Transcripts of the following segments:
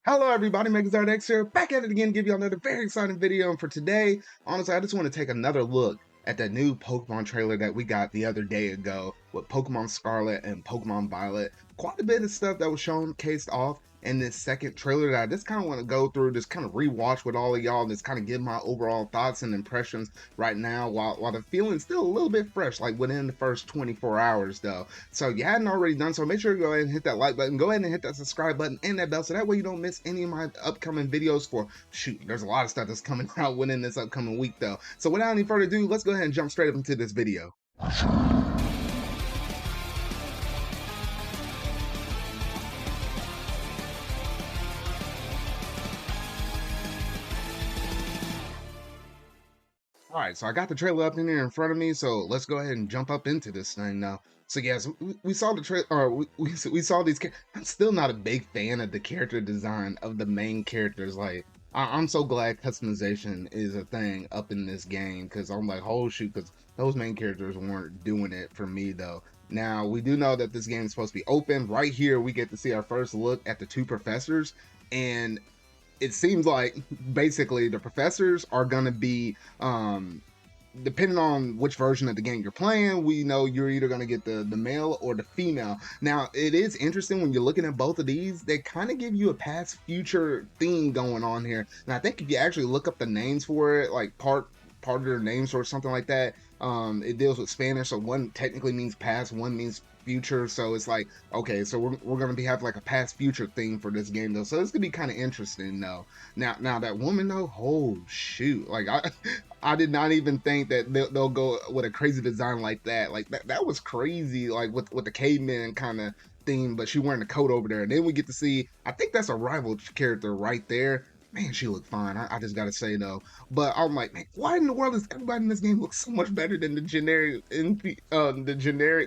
Hello everybody, MegaZardX here, back at it again, give you another very exciting video. And for today, honestly, I just want to take another look at that new Pokemon trailer that we got the other day ago with Pokemon Scarlet and Pokemon Violet. Quite a bit of stuff that was showcased off in this second trailer that I just kind of want to go through, just kind of rewatch with all of y'all, just kind of give my overall thoughts and impressions right now while the feeling's still a little bit fresh, like within the first 24 hours though. So if you hadn't already done so, make sure to go ahead and hit that like button, go ahead and hit that subscribe button and that bell so that way you don't miss any of my upcoming videos for, shoot, there's a lot of stuff that's coming out within this upcoming week though. So without any further ado, let's go ahead and jump straight up into this video. All right, so I got the trailer up in here in front of me, so let's go ahead and jump up into this thing now. So yes, we saw the trailer, or we saw these. I'm still not a big fan of the character design of the main characters. Like, I'm so glad customization is a thing up in this game because I'm like, oh shoot, because those main characters weren't doing it for me though. Now we do know that this game is supposed to be open. Right here, we get to see our first look at the two professors, and it seems like basically the professors are going to be depending on which version of the game you're playing, we know you're either going to get the male or the female. Now it is interesting when you're looking at both of these, they kind of give you a past future theme going on here, and I think if you actually look up the names for it, like part of their names or something like that, it deals with Spanish, so one technically means past, one means future. So it's like, okay, so we're gonna be having like a past future thing for this game though, so it's gonna be kind of interesting though. Now that woman though, oh shoot, like I did not even think that they'll go with a crazy design like that. Like that was crazy, like with the caveman kind of theme, but she wearing a coat over there. And then we get to see, I think that's a rival character right there. Man, she looked fine. I just gotta say though. But I'm like, man, why in the world does everybody in this game look so much better than the generic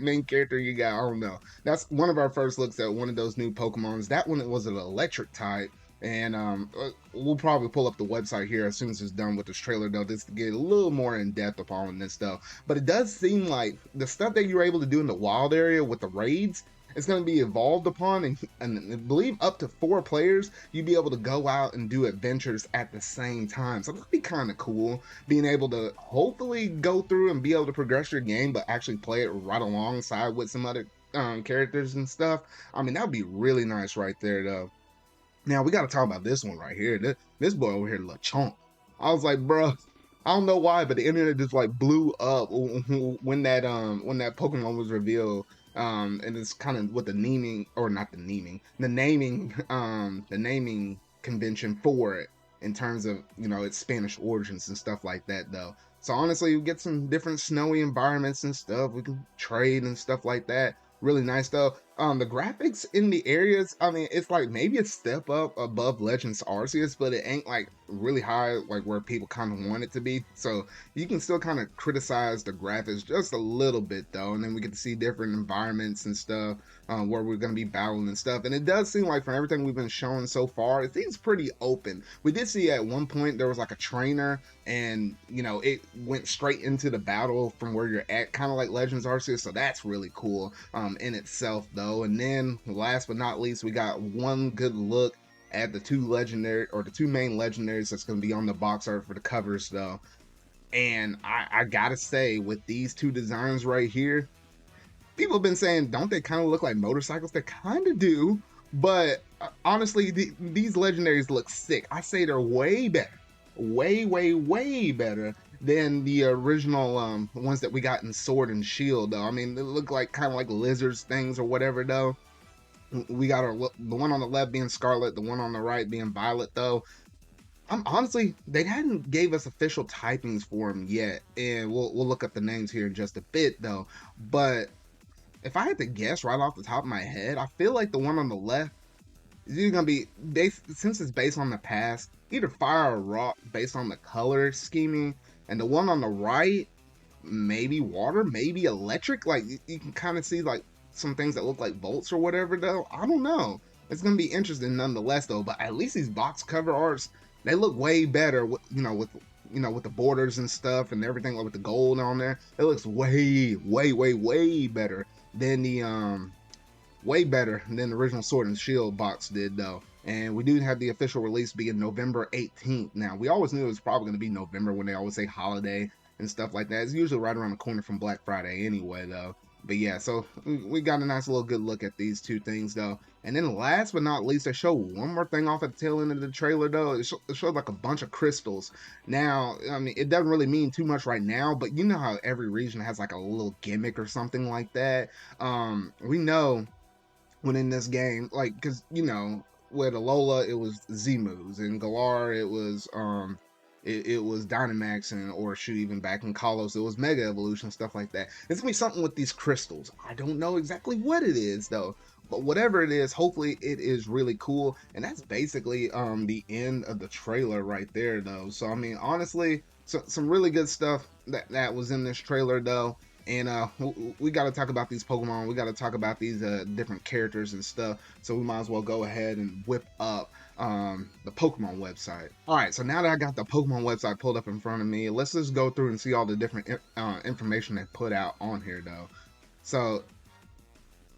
main character you got? I don't know. That's one of our first looks at one of those new Pokemons. That one was an electric type. And we'll probably pull up the website here as soon as it's done with this trailer though, just to get a little more in depth upon this stuff. But it does seem like the stuff that you were able to do in the wild area with the raids, it's going to be evolved upon, and I believe up to 4 players you'd be able to go out and do adventures at the same time. So that'd be kind of cool, being able to hopefully go through and be able to progress your game but actually play it right alongside with some other characters and stuff. I mean, that would be really nice right there though. Now we got to talk about this one right here. This boy over here, LeChonk. I was like, bro, I don't know why, but the internet just like blew up when that Pokemon was revealed. And it's kind of with the naming, or not the naming, the naming convention for it in terms of, you know, its Spanish origins and stuff like that though. So honestly, we get some different snowy environments and stuff. We can trade and stuff like that. Really nice though. The graphics in the areas, I mean, it's like maybe a step up above Legends Arceus, but it ain't like really high, like where people kind of want it to be. So you can still kind of criticize the graphics just a little bit though, and then we get to see different environments and stuff where we're going to be battling and stuff. And it does seem like from everything we've been showing so far, it seems pretty open. We did see at one point there was like a trainer, and you know, it went straight into the battle from where you're at, kind of like Legends Arceus. So that's really cool in itself though. And then last but not least, we got one good look at the two main legendaries that's going to be on the box art for the covers though. And I gotta say, with these two designs right here, people have been saying, don't they kind of look like motorcycles? They kind of do, but honestly, these legendaries look sick. I say they're way better, way better than the original ones that we got in Sword and Shield though. I mean, they look like kind of like lizards things or whatever though. We got the one on the left being Scarlet, the one on the right being Violet though. Honestly, they hadn't gave us official typings for them yet, and we'll look up the names here in just a bit though. But if I had to guess right off the top of my head, I feel like the one on the left is either gonna be since it's based on the past, either fire or rock based on the color scheming, and the one on the right, maybe water, maybe electric. Like you can kind of see like some things that look like bolts or whatever though. I don't know. It's gonna be interesting nonetheless though. But at least these box cover arts, they look way better. With the borders and stuff and everything, like with the gold on there. It looks way better than the way better than the original Sword and Shield box did though. and we do have the official release being November 18th. Now, we always knew it was probably going to be November when they always say holiday and stuff like that. It's usually right around the corner from Black Friday anyway, though. But yeah, so we got a nice little good look at these two things, though. And then last but not least, they show one more thing off at the tail end of the trailer, though. It showed like a bunch of crystals. Now, I mean, it doesn't really mean too much right now, but you know how every region has like a little gimmick or something like that. We know when in this game, like, because you know, with Alola it was Z-moves, and Galar it was Dynamax, and or shoot, even back in Kalos it was Mega Evolution, stuff like that. It's gonna be something with these crystals. I don't know exactly what it is though, but whatever it is, hopefully it is really cool. And that's basically the end of the trailer right there though. So I mean, honestly, some really good stuff that was in this trailer though. And we got to talk about these Pokemon. We got to talk about these different characters and stuff. So we might as well go ahead and whip up the Pokemon website. All right, so now that I got the Pokemon website pulled up in front of me, let's just go through and see all the different information they put out on here, though. So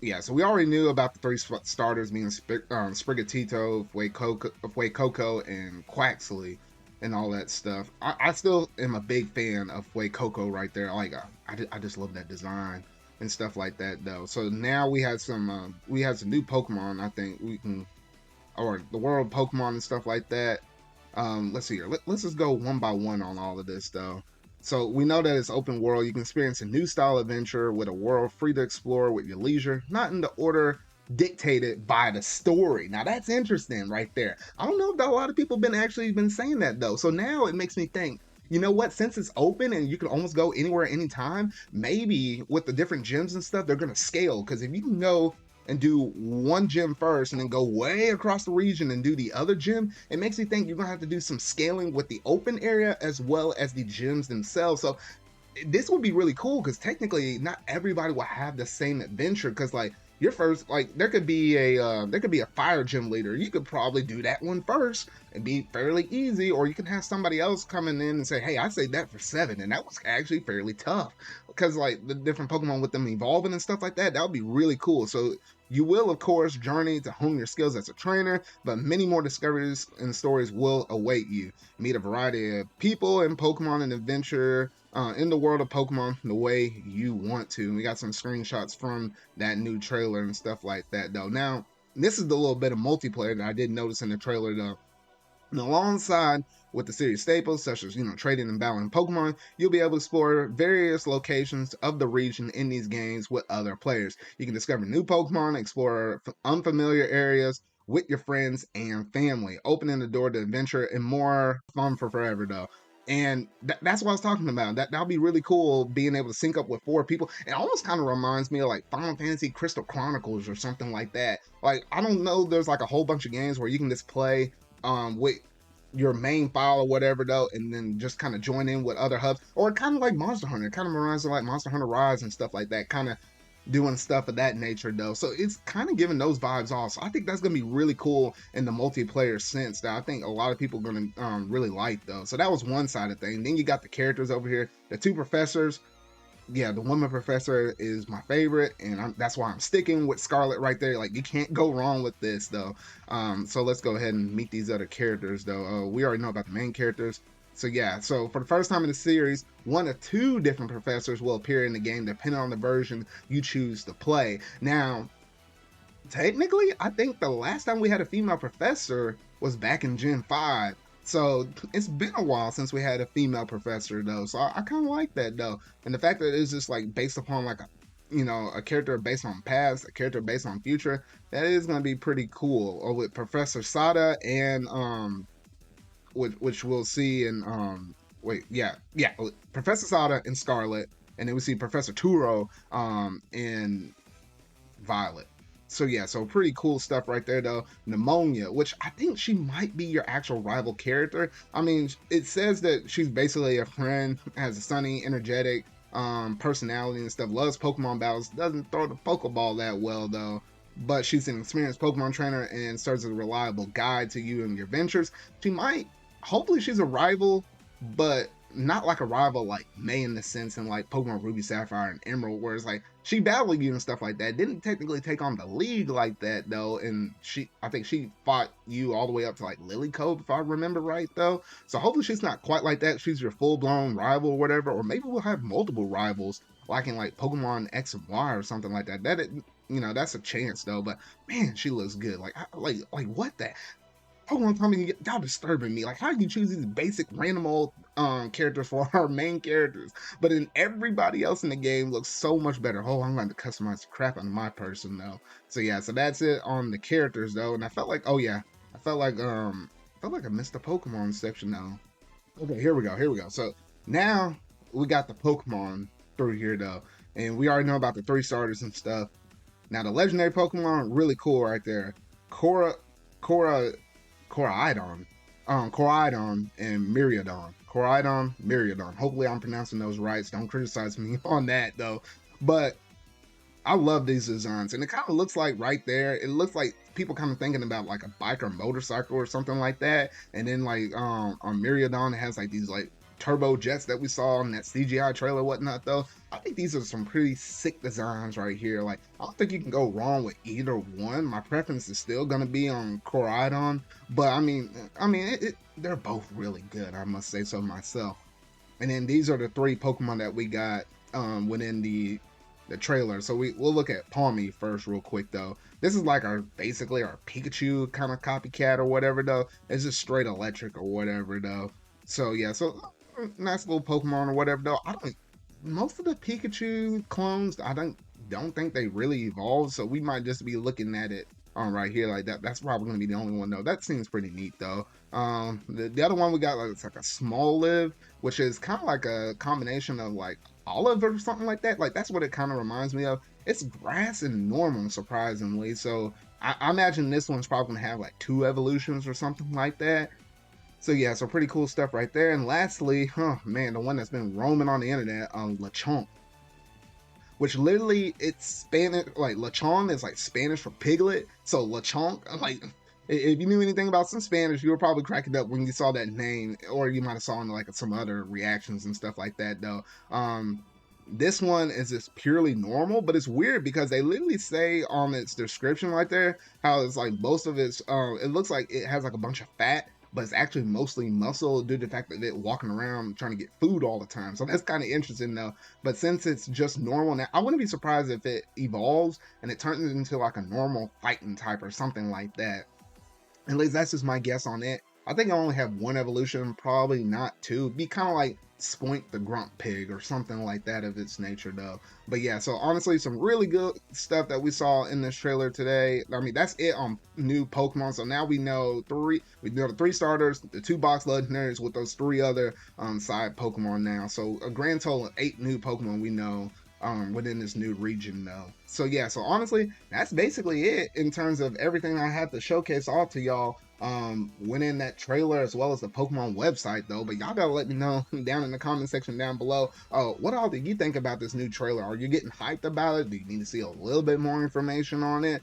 yeah, so we already knew about the three starters being Sprigatito, Fuecoco, and Quaxley, and all that stuff. I still am a big fan of Fuecoco right there. Like I just love that design and stuff like that though. So now we had some new Pokemon. I think we can, or the world Pokemon and stuff like that. Let's see here. Let's just go one by one on all of this though. So we know that it's open world. You can experience a new style adventure with a world free to explore with your leisure, not in the order dictated by the story. Now that's interesting right there. I don't know if a lot of people been saying that though. So now it makes me think, you know what, since it's open and you can almost go anywhere anytime, maybe with the different gyms and stuff, they're gonna scale. Because if you can go and do one gym first and then go way across the region and do the other gym, it makes me think you're gonna have to do some scaling with the open area as well as the gyms themselves. So this would be really cool because technically not everybody will have the same adventure. Because like your first, like there could be a fire gym leader. You could probably do that one first and be fairly easy, or you can have somebody else coming in and say, hey, I saved that for 7, and that was actually fairly tough. Because like the different Pokemon with them evolving and stuff like that, that would be really cool. So you will, of course, journey to hone your skills as a trainer, but many more discoveries and stories will await you. Meet a variety of people and Pokemon and adventure in the world of Pokemon the way you want to. And we got some screenshots from that new trailer and stuff like that, though. Now, this is the little bit of multiplayer that I did notice in the trailer, though. And alongside with the series staples, such as, you know, trading and battling Pokemon, you'll be able to explore various locations of the region in these games with other players. You can discover new Pokemon, explore unfamiliar areas with your friends and family, opening the door to adventure and more fun for forever, though. And that's what I was talking about. That'll be really cool, being able to sync up with 4 people. It almost kind of reminds me of like Final Fantasy Crystal Chronicles or something like that. Like, I don't know, there's like a whole bunch of games where you can just play with your main file or whatever though, and then just kind of join in with other hubs, or kind of like Monster Hunter. It kind of reminds me of like Monster Hunter Rise and stuff like that, kind of doing stuff of that nature though. So it's kind of giving those vibes off. So I think that's gonna be really cool in the multiplayer sense that I think a lot of people are gonna really like though. So that was one side of thing. Then you got the characters over here, the 2 professors. Yeah, the woman professor is my favorite, and that's why I'm sticking with Scarlet right there. Like, you can't go wrong with this though. So let's go ahead and meet these other characters though. We already know about the main characters. So yeah, so for the first time in the series, 1 or 2 different professors will appear in the game depending on the version you choose to play. Now, technically, I think the last time we had a female professor was back in Gen 5. So it's been a while since we had a female professor though. So I kind of like that though. And the fact that it's just like based upon like a character based on past, a character based on future, that is going to be pretty cool. Or with Professor Sada and which we'll see in Professor Sada and Scarlet, and then we see Professor Turo in Violet. So yeah, so pretty cool stuff right there though. Pneumonia, which I think she might be your actual rival character. I mean, it says that she's basically a friend, has a sunny, energetic personality and stuff, loves Pokemon battles, doesn't throw the Pokeball that well though, but she's an experienced Pokemon trainer and serves as a reliable guide to you and your ventures. She might, hopefully she's a rival, but not like a rival like May in the sense in like Pokemon Ruby, Sapphire, and Emerald, where it's like she battled you and stuff like that. Didn't technically take on the league like that though, and I think she fought you all the way up to like Lily Cove, if I remember right though. So hopefully she's not quite like that. She's your full blown rival or whatever, or maybe we'll have multiple rivals like in like Pokemon X and Y or something like that. That's a chance though. But man, she looks good. Like what the. Pokemon Company, y'all disturbing me. Like, how do you choose these basic random old characters for our main characters? But then everybody else in the game looks so much better. Oh, I'm going to customize the crap out of my person though. So yeah, so that's it on the characters though. And I felt like, oh yeah, I felt like I missed the Pokemon section now. Okay, here we go. Here we go. So now we got the Pokemon through here though, and we already know about the 3 starters and stuff. Now the legendary Pokemon, really cool right there. Cora, Cora, Coraidon, Coraidon and Myriadon. Coraidon, Myriadon. Hopefully I'm pronouncing those right. So don't criticize me on that though. But I love these designs, and it kind of looks like right there, it looks like people kind of thinking about like a bike or motorcycle or something like that. And then like on Myriadon, it has like these like turbo jets that we saw in that CGI trailer, whatnot. Though I think these are some pretty sick designs right here. Like I don't think you can go wrong with either one. My preference is still gonna be on Coraidon, but they're both really good. I must say so myself. And then these are the 3 Pokemon that we got within the trailer. So we'll look at Palmy first real quick though. This is like basically our Pikachu kind of copycat or whatever though. It's just straight electric or whatever though. So yeah, so nice little Pokemon or whatever though. I don't Most of the Pikachu clones, I don't think they really evolved, so we might just be looking at it on right here like that. That's probably gonna be the only one though. That seems pretty neat though. The other one we got, like, it's like a small live, which is kind of like a combination of like olive or something like that. Like that's what it kind of reminds me of. It's grass and normal, surprisingly. So I imagine this one's probably gonna have like 2 evolutions or something like that. So yeah, so pretty cool stuff right there. And lastly, oh man, the one that's been roaming on the internet, Lechonk, which literally it's Spanish, like Lechon is like Spanish for piglet. So Lechonk, like if you knew anything about some Spanish, you were probably cracking up when you saw that name, or you might have saw in like some other reactions and stuff like that though. This one is just purely normal, but it's weird because they literally say on its description right there how it's like most of its it looks like it has like a bunch of fat, but it's actually mostly muscle due to the fact that it's walking around trying to get food all the time. So that's kind of interesting though. But since it's just normal now, I wouldn't be surprised if it evolves and it turns into like a normal fighting type or something like that. At least that's just my guess on it. I think I only have 1 evolution, probably not 2. It'd be kind of like Spoink the Grunt Pig or something like that of its nature though. But yeah, so honestly, some really good stuff that we saw in this trailer today. I mean, that's it on new Pokemon. So now we know the 3 starters, the 2 box legendaries with those 3 other side Pokemon now. So a grand total of 8 new Pokemon we know within this new region though. So yeah, so honestly, that's basically it in terms of everything I had to showcase all to y'all within that trailer, as well as the Pokemon website though. But y'all gotta let me know down in the comment section down below, what all do you think about this new trailer? Are you getting hyped about it? Do you need to see a little bit more information on it?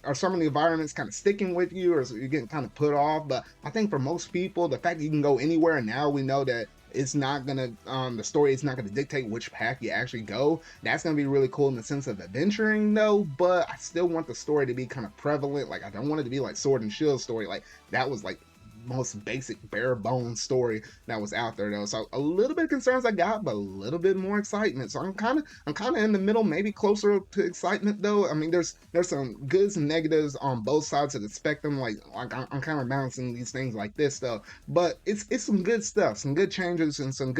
Are some of the environments kind of sticking with you, or you're getting kind of put off? But I think for most people, the fact that you can go anywhere, and now we know that it's not gonna the story is not gonna dictate which path you actually go. That's gonna be really cool in the sense of adventuring though, but I still want the story to be kind of prevalent. Like I don't want it to be like Sword and Shield story. Like that was like most basic bare bones story that was out there though. So a little bit of concerns I got, but a little bit more excitement. So I'm kind of in the middle, maybe closer to excitement though. I mean, there's some goods and negatives on both sides of the spectrum. Like I'm kind of balancing these things like this though. But it's some good stuff, some good changes, and some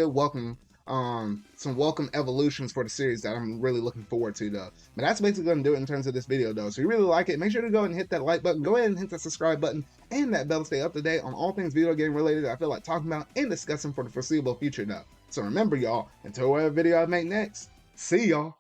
welcome evolutions for the series that I'm really looking forward to though. But that's basically going to do it in terms of this video though. So if you really like it, make sure to go ahead and hit that like button, go ahead and hit that subscribe button and that bell to stay up to date on all things video game related that I feel like talking about and discussing for the foreseeable future though. So remember y'all, until whatever video I make next, see y'all.